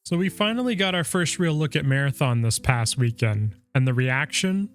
So we finally got our first real look at Marathon this past weekend, and the reaction?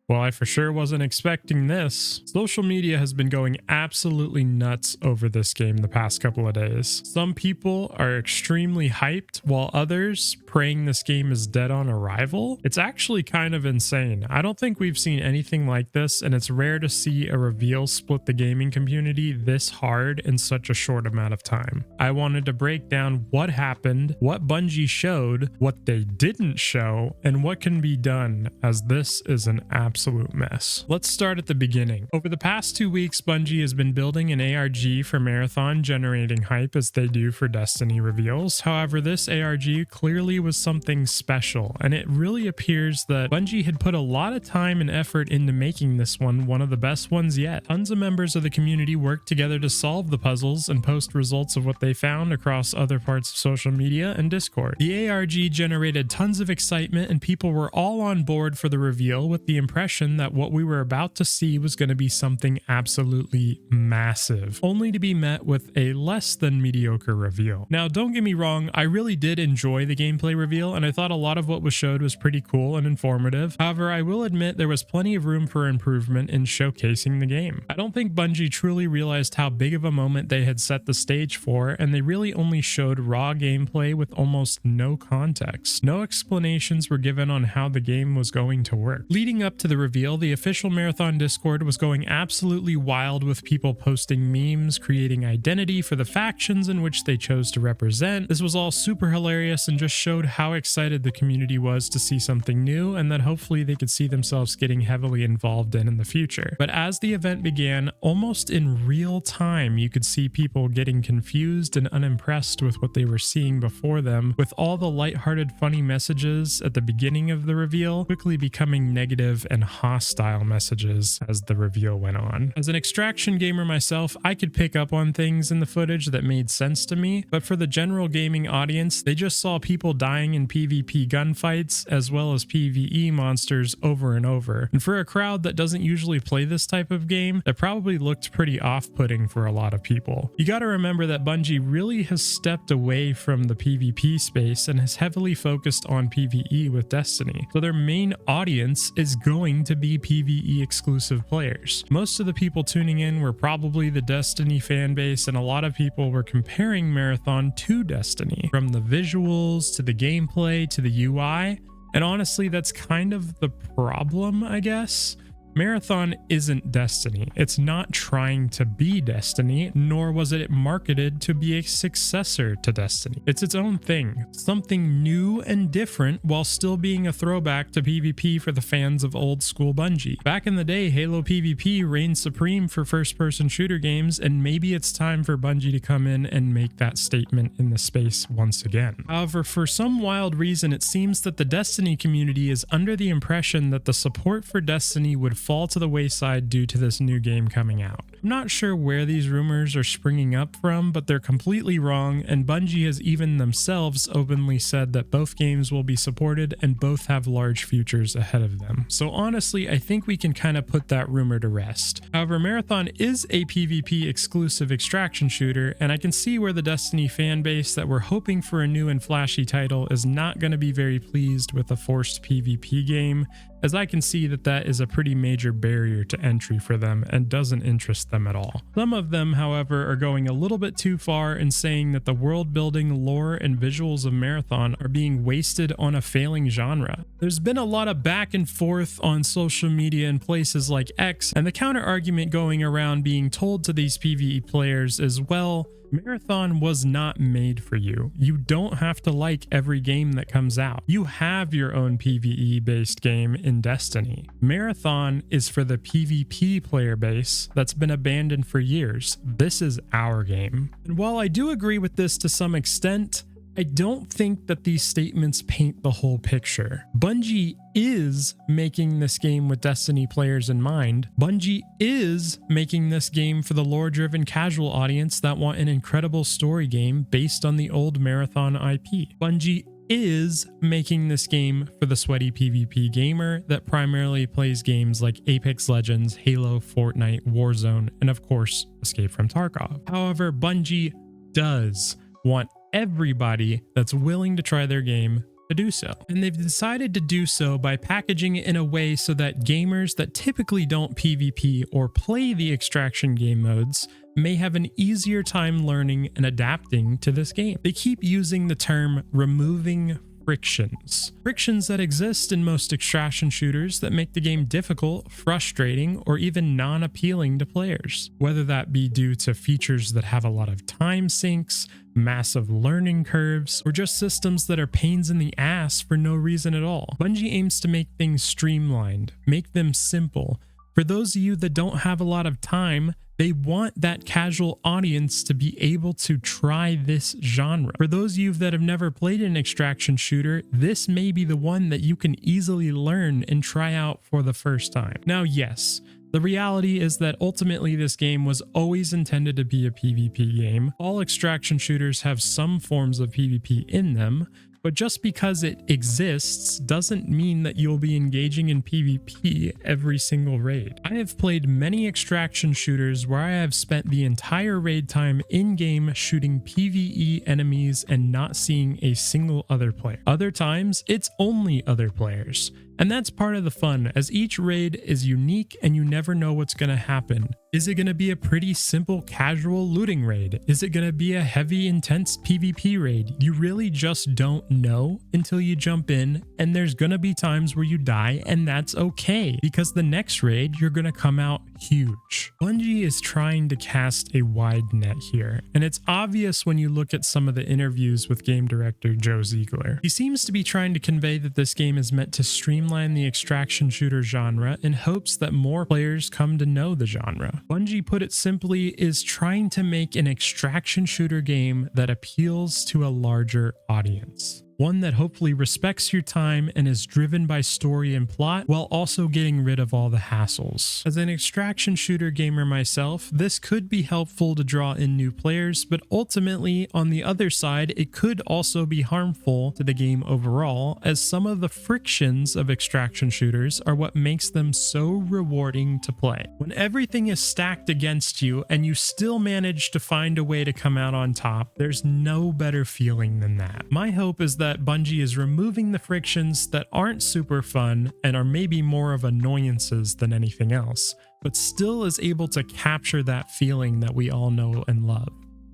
Well, I for sure wasn't expecting this. Social media has been going absolutely nuts over this game the past couple of days. Some people are extremely hyped, while others praying this game is dead on arrival. It's actually kind of insane. I don't think we've seen anything like this, and it's rare to see a reveal split the gaming community this hard in such a short amount of time. I wanted to break down what happened, what Bungie showed, what they didn't show, and what can be done, as this is an absolute mess. Let's start at the beginning. Over the past 2 weeks, Bungie has been building an ARG for Marathon, generating hype as they do for Destiny reveals. However, this ARG clearly was something special, and it really appears that Bungie had put a lot of time and effort into making this one of the best ones yet. Tons of members of the community worked together to solve the puzzles and post results of what they found across other parts of social media and Discord. The ARG generated tons of excitement, and people were all on board for the reveal, with the impression that what we were about to see was going to be something absolutely massive, only to be met with a less than mediocre reveal. Now, don't get me wrong, I really did enjoy the gameplay reveal, and I thought a lot of what was showed was pretty cool and informative. However, I will admit there was plenty of room for improvement in showcasing the game. I don't think Bungie truly realized how big of a moment they had set the stage for, and they really only showed raw gameplay with almost no context. No explanations were given on how the game was going to work. Leading up to the reveal, the official Marathon Discord was going absolutely wild, with people posting memes, creating identity for the factions in which they chose to represent. This was all super hilarious and just showed how excited the community was to see something new, and that hopefully they could see themselves getting heavily involved in the future. But as the event began, almost in real time, you could see people getting confused and unimpressed with what they were seeing before them, with all the lighthearted funny messages at the beginning of the reveal quickly becoming negative and hostile messages as the reveal went on. As an extraction gamer myself, I could pick up on things in the footage that made sense to me, but for the general gaming audience, they just saw people dying in PvP gunfights as well as PvE monsters over and over. And for a crowd that doesn't usually play this type of game, that probably looked pretty off-putting for a lot of people. You gotta remember that Bungie really has stepped away from the PvP space and has heavily focused on PvE with Destiny. So their main audience is going to be PvE exclusive players. Most of the people tuning in were probably the Destiny fan base, and a lot of people were comparing Marathon to Destiny, from the visuals to the gameplay to the UI. And honestly, that's kind of the problem, I guess. Marathon isn't Destiny. It's not trying to be Destiny, nor was it marketed to be a successor to Destiny. It's its own thing, something new and different, while still being a throwback to PvP for the fans of old school Bungie. Back in the day, Halo PvP reigned supreme for first-person shooter games, and maybe it's time for Bungie to come in and make that statement in the space once again. However, for some wild reason, it seems that the Destiny community is under the impression that the support for Destiny would fall to the wayside due to this new game coming out. I'm not sure where these rumors are springing up from, but they're completely wrong, and Bungie has even themselves openly said that both games will be supported and both have large futures ahead of them. So honestly, I think we can kind of put that rumor to rest. However, Marathon is a PvP exclusive extraction shooter, and I can see where the Destiny fan base that were hoping for a new and flashy title is not going to be very pleased with a forced PvP game, as I can see that that is a pretty major barrier to entry for them and doesn't interest them at all. Some of them, however, are going a little bit too far in saying that the world building, lore, and visuals of Marathon are being wasted on a failing genre. There's been a lot of back and forth on social media in places like X, and the counter argument going around being told to these PvE players is, well, Marathon was not made for you. You don't have to like every game that comes out. You have your own PvE based game in Destiny. Marathon is for the PvP player base that's been abandoned for years. This is our game. And while I do agree with this to some extent, I don't think that these statements paint the whole picture. Bungie is making this game with Destiny players in mind. Bungie is making this game for the lore-driven casual audience that want an incredible story game based on the old Marathon IP. Bungie is making this game for the sweaty PvP gamer that primarily plays games like Apex Legends, Halo, Fortnite, Warzone, and of course, Escape from Tarkov. However, Bungie does want everybody that's willing to try their game to do so. And they've decided to do so by packaging it in a way so that gamers that typically don't PvP or play the extraction game modes may have an easier time learning and adapting to this game. They keep using the term removing frictions that exist in most extraction shooters that make the game difficult, frustrating, or even non-appealing to players. Whether that be due to features that have a lot of time sinks, massive learning curves, or just systems that are pains in the ass for no reason at all. Bungie aims to make things streamlined, make them simple. For those of you that don't have a lot of time, they want that casual audience to be able to try this genre. For those of you that have never played an extraction shooter, this may be the one that you can easily learn and try out for the first time. Now, yes, the reality is that ultimately this game was always intended to be a PvP game. All extraction shooters have some forms of PvP in them, but just because it exists doesn't mean that you'll be engaging in PvP every single raid. I have played many extraction shooters where I have spent the entire raid time in-game shooting PvE enemies and not seeing a single other player. Other times, it's only other players. And that's part of the fun, as each raid is unique and you never know what's going to happen. Is it going to be a pretty simple casual looting raid? Is it going to be a heavy intense PvP raid? You really just don't know until you jump in, and there's going to be times where you die, and that's okay, because the next raid you're going to come out huge. Bungie is trying to cast a wide net here, and it's obvious when you look at some of the interviews with game director Joe Ziegler. He seems to be trying to convey that this game is meant to streamline the extraction shooter genre in hopes that more players come to know the genre. Bungie, put it simply, is trying to make an extraction shooter game that appeals to a larger audience. One that hopefully respects your time and is driven by story and plot while also getting rid of all the hassles. As an extraction shooter gamer myself, this could be helpful to draw in new players, but ultimately on the other side, it could also be harmful to the game overall, as some of the frictions of extraction shooters are what makes them so rewarding to play. When everything is stacked against you and you still manage to find a way to come out on top, there's no better feeling than that. My hope is that Bungie is removing the frictions that aren't super fun and are maybe more of annoyances than anything else, but still is able to capture that feeling that we all know and love.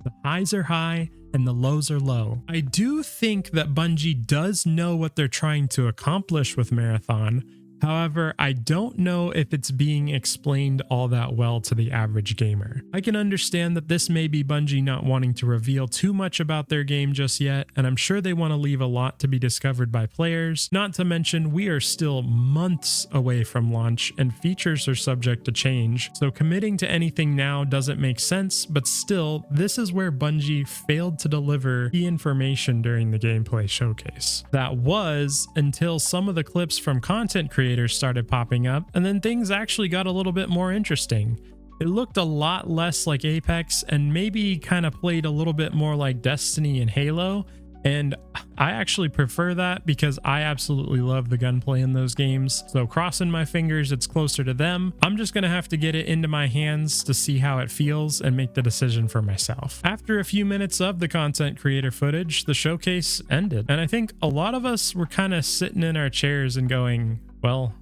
The highs are high and the lows are low. I do think that Bungie does know what they're trying to accomplish with Marathon. However, I don't know if it's being explained all that well to the average gamer. I can understand that this may be Bungie not wanting to reveal too much about their game just yet, and I'm sure they want to leave a lot to be discovered by players. Not to mention, we are still months away from launch and features are subject to change, so committing to anything now doesn't make sense, but still, this is where Bungie failed to deliver key information during the gameplay showcase. That was until some of the clips from content creators started popping up, and then things actually got a little bit more interesting. It looked a lot less like Apex and maybe kind of played a little bit more like Destiny and Halo, and I actually prefer that because I absolutely love the gunplay in those games. So crossing my fingers it's closer to them. I'm just gonna have to get it into my hands to see how it feels and make the decision for myself. After a few minutes of the content creator footage, the showcase ended, and I think a lot of us were kind of sitting in our chairs and going, well,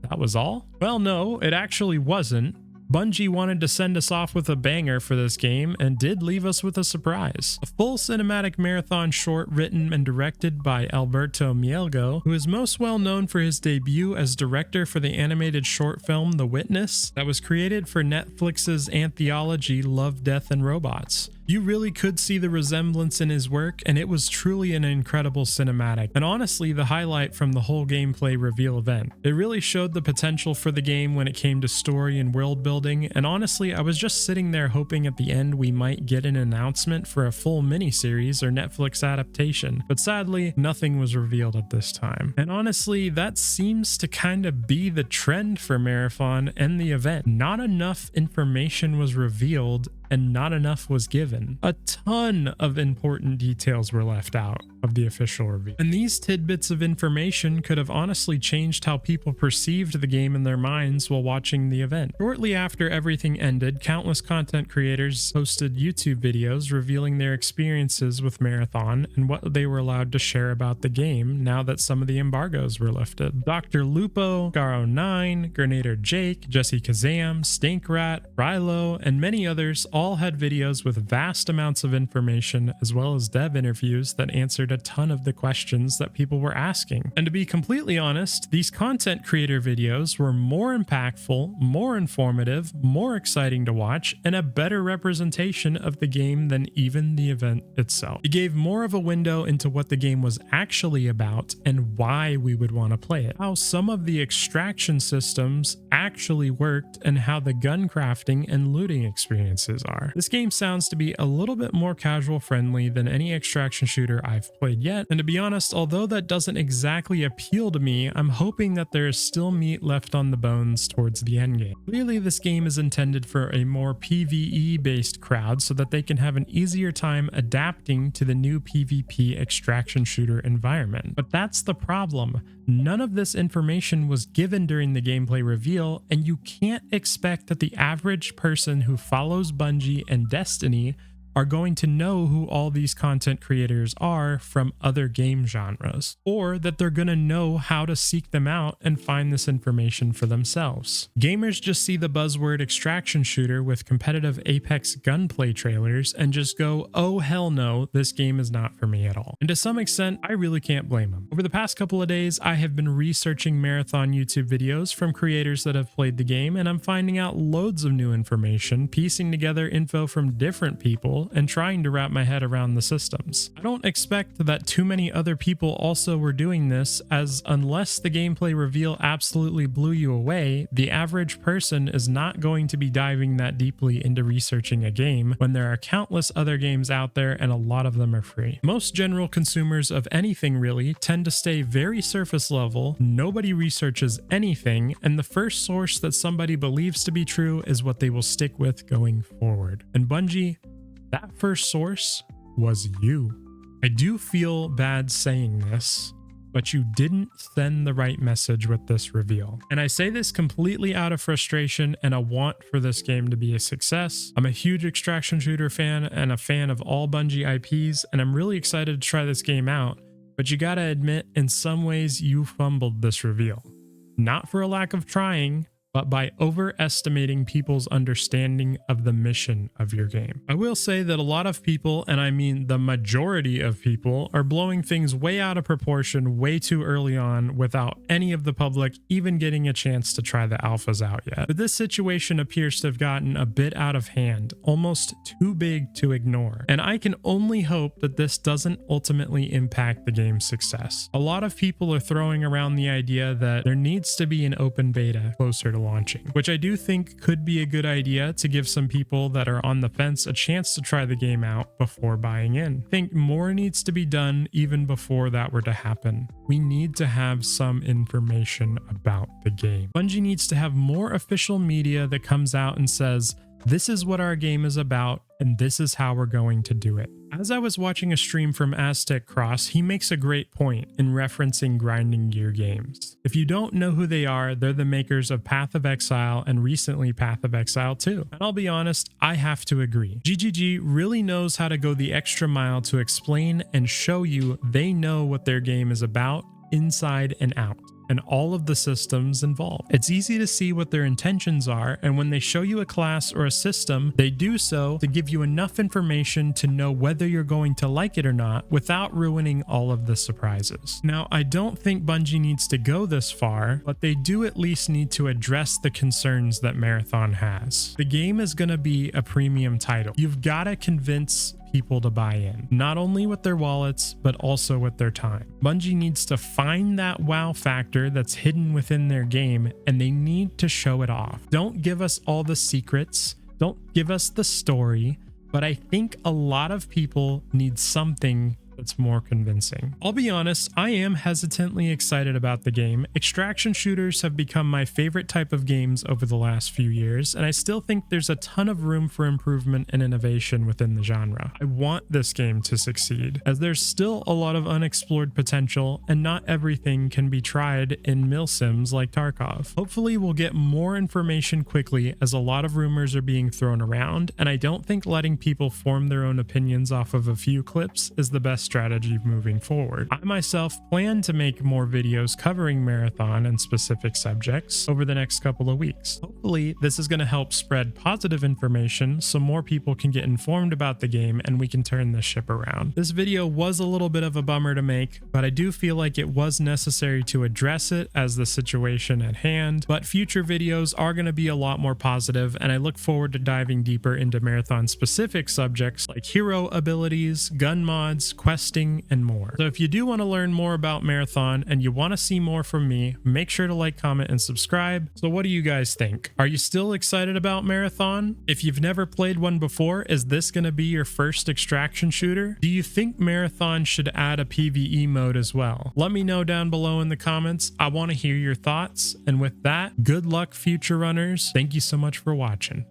that was all? Well, no, it actually wasn't. Bungie wanted to send us off with a banger for this game and did leave us with a surprise. A full cinematic marathon short written and directed by Alberto Mielgo, who is most well known for his debut as director for the animated short film The Witness that was created for Netflix's anthology Love, Death, and Robots. You really could see the resemblance in his work, and it was truly an incredible cinematic, and honestly the highlight from the whole gameplay reveal event. It really showed the potential for the game when it came to story and world building, and honestly I was just sitting there hoping at the end we might get an announcement for a full miniseries or Netflix adaptation, but sadly nothing was revealed at this time. And honestly, that seems to kind of be the trend for Marathon and the event. Not enough information was revealed and not enough was given. A ton of important details were left out. of the official reveal. And these tidbits of information could have honestly changed how people perceived the game in their minds while watching the event. Shortly after everything ended, countless content creators posted YouTube videos revealing their experiences with Marathon and what they were allowed to share about the game now that some of the embargoes were lifted. Dr. Lupo, Garo9, Grenader Jake, Jesse Kazam, Stinkrat, Rilo, and many others all had videos with vast amounts of information as well as dev interviews that answered a ton of the questions that people were asking. And to be completely honest, these content creator videos were more impactful, more informative, more exciting to watch, and a better representation of the game than even the event itself. It gave more of a window into what the game was actually about and why we would want to play it, how some of the extraction systems actually worked, and how the gun crafting and looting experiences are. This game sounds to be a little bit more casual friendly than any extraction shooter I've played yet, and to be honest, although that doesn't exactly appeal to me, I'm hoping that there is still meat left on the bones towards the endgame. Clearly this game is intended for a more PvE based crowd so that they can have an easier time adapting to the new PvP extraction shooter environment. But that's the problem. None of this information was given during the gameplay reveal, and you can't expect that the average person who follows Bungie and Destiny are going to know who all these content creators are from other game genres, or that they're going to know how to seek them out and find this information for themselves. Gamers just see the buzzword extraction shooter with competitive Apex gunplay trailers and just go, oh hell no, this game is not for me at all. And to some extent, I really can't blame them. Over the past couple of days, I have been researching Marathon YouTube videos from creators that have played the game, and I'm finding out loads of new information, piecing together info from different people, and trying to wrap my head around the systems. I don't expect that too many other people also were doing this, as unless the gameplay reveal absolutely blew you away, the average person is not going to be diving that deeply into researching a game when there are countless other games out there and a lot of them are free. Most general consumers of anything really tend to stay very surface level, nobody researches anything, and the first source that somebody believes to be true is what they will stick with going forward. And Bungie, that first source was you. I do feel bad saying this, but you didn't send the right message with this reveal. And I say this completely out of frustration and a want for this game to be a success. I'm a huge extraction shooter fan and a fan of all Bungie IPs, and I'm really excited to try this game out, but you gotta admit, in some ways you fumbled this reveal. Not for a lack of trying, but by overestimating people's understanding of the mission of your game. I will say that a lot of people, and I mean the majority of people, are blowing things way out of proportion way too early on without any of the public even getting a chance to try the alphas out yet. But this situation appears to have gotten a bit out of hand, almost too big to ignore, and I can only hope that this doesn't ultimately impact the game's success. A lot of people are throwing around the idea that there needs to be an open beta closer to launching, which I do think could be a good idea to give some people that are on the fence a chance to try the game out before buying in. I think more needs to be done even before that were to happen. We need to have some information about the game. Bungie needs to have more official media that comes out and says, this is what our game is about, and this is how we're going to do it. As I was watching a stream from Aztec Cross, he makes a great point in referencing grinding gear games. If you don't know who they are, they're the makers of Path of Exile and recently Path of Exile 2. And I'll be honest, I have to agree. GGG really knows how to go the extra mile to explain and show you they know what their game is about, inside and out, and all of the systems involved. It's easy to see what their intentions are, and when they show you a class or a system, they do so to give you enough information to know whether you're going to like it or not without ruining all of the surprises. Now, I don't think Bungie needs to go this far, but they do at least need to address the concerns that Marathon has. The game is going to be a premium title. You've got to convince people to buy in, not only with their wallets, but also with their time. Bungie needs to find that wow factor that's hidden within their game, and they need to show it off. Don't give us all the secrets, don't give us the story, but I think a lot of people need something that's more convincing. I'll be honest, I am hesitantly excited about the game. Extraction shooters have become my favorite type of games over the last few years, and I still think there's a ton of room for improvement and innovation within the genre. I want this game to succeed, as there's still a lot of unexplored potential, and not everything can be tried in milsims like Tarkov. Hopefully we'll get more information quickly, as a lot of rumors are being thrown around, and I don't think letting people form their own opinions off of a few clips is the best strategy moving forward. I myself plan to make more videos covering Marathon and specific subjects over the next couple of weeks. Hopefully this is going to help spread positive information so more people can get informed about the game and we can turn this ship around. This video was a little bit of a bummer to make, but I do feel like it was necessary to address it as the situation at hand, but future videos are going to be a lot more positive, and I look forward to diving deeper into Marathon specific subjects like hero abilities, gun mods, questing, and more. So if you do want to learn more about Marathon and you want to see more from me, make sure to like, comment, and subscribe. So what do you guys think? Are you still excited about Marathon? If you've never played one before, is this going to be your first extraction shooter? Do you think Marathon should add a PvE mode as well? Let me know down below in the comments. I want to hear your thoughts. And with that, good luck, future runners. Thank you so much for watching.